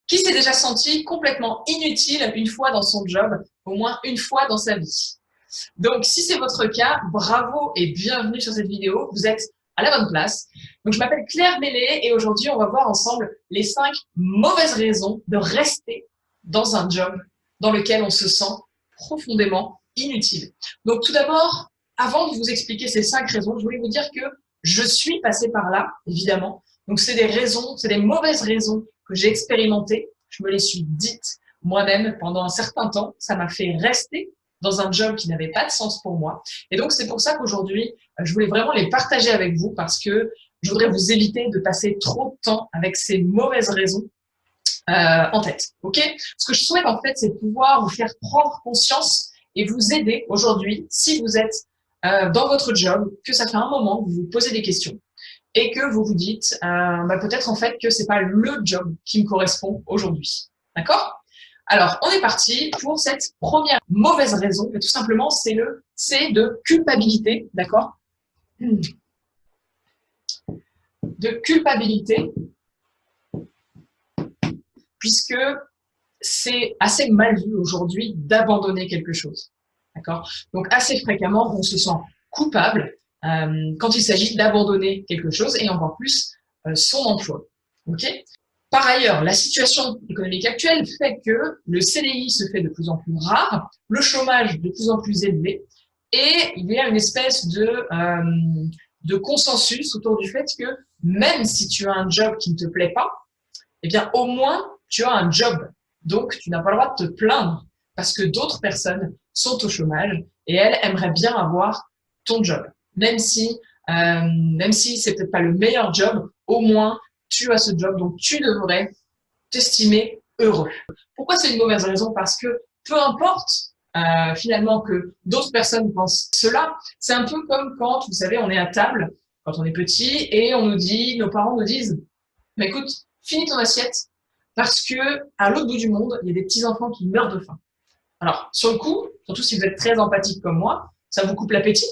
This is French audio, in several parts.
Qui s'est déjà senti complètement inutile une fois dans son job, au moins une fois dans sa vie? Donc, si c'est votre cas, bravo et bienvenue sur cette vidéo. Vous êtes à la bonne place. Donc, je m'appelle Claire Bellé et aujourd'hui, on va voir ensemble les 5 mauvaises raisons de rester dans un job dans lequel on se sent profondément inutile. Donc, tout d'abord, avant de vous expliquer ces 5 raisons, je voulais vous dire que je suis passée par là, évidemment. Donc, c'est des raisons, c'est des mauvaises raisons que j'ai expérimentées. Je me les suis dites moi-même pendant un certain temps. Ça m'a fait rester dans un job qui n'avait pas de sens pour moi. Et donc, c'est pour ça qu'aujourd'hui, je voulais vraiment les partager avec vous parce que je voudrais vous éviter de passer trop de temps avec ces mauvaises raisons en tête. Ok? Ce que je souhaite, en fait, c'est pouvoir vous faire prendre conscience et vous aider aujourd'hui, si vous êtes dans votre job, que ça fait un moment que vous vous posez des questions et que vous vous dites peut-être en fait que c'est pas le job qui me correspond aujourd'hui. D'accord? Alors, on est parti pour cette première mauvaise raison, mais tout simplement, c'est le C de culpabilité, d'accord? De culpabilité, puisque c'est assez mal vu aujourd'hui d'abandonner quelque chose, d'accord? Donc, assez fréquemment, on se sent coupable quand il s'agit d'abandonner quelque chose et encore plus son emploi, ok? Par ailleurs, la situation économique actuelle fait que le CDI se fait de plus en plus rare, le chômage de plus en plus élevé, et il y a une espèce de consensus autour du fait que même si tu as un job qui ne te plaît pas, eh bien au moins tu as un job. Donc tu n'as pas le droit de te plaindre parce que d'autres personnes sont au chômage et elles aimeraient bien avoir ton job. Même si c'est peut-être pas le meilleur job, au moins tu as ce job, donc tu devrais t'estimer heureux. Pourquoi c'est une mauvaise raison? Parce que peu importe finalement que d'autres personnes pensent cela, c'est un peu comme quand, vous savez, on est à table, quand on est petit, et on nous dit, nos parents nous disent, mais écoute, finis ton assiette, parce que à l'autre bout du monde, il y a des petits-enfants qui meurent de faim. Alors, sur le coup, surtout si vous êtes très empathique comme moi, ça vous coupe l'appétit,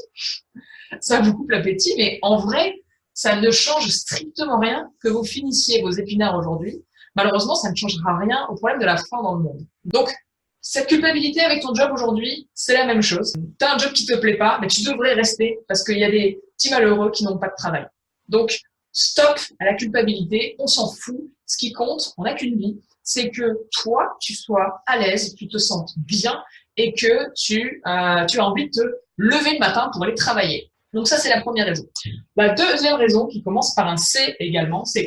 mais en vrai, ça ne change strictement rien que vous finissiez vos épinards aujourd'hui. Malheureusement, ça ne changera rien au problème de la faim dans le monde. Donc, cette culpabilité avec ton job aujourd'hui, c'est la même chose. Tu as un job qui te plaît pas, mais tu devrais rester parce qu'il y a des petits malheureux qui n'ont pas de travail. Donc, stop à la culpabilité, on s'en fout. Ce qui compte, on n'a qu'une vie, c'est que toi, tu sois à l'aise, tu te sentes bien et que tu as envie de te lever le matin pour aller travailler. Donc ça, c'est la première raison. La deuxième raison, qui commence par un C également, c'est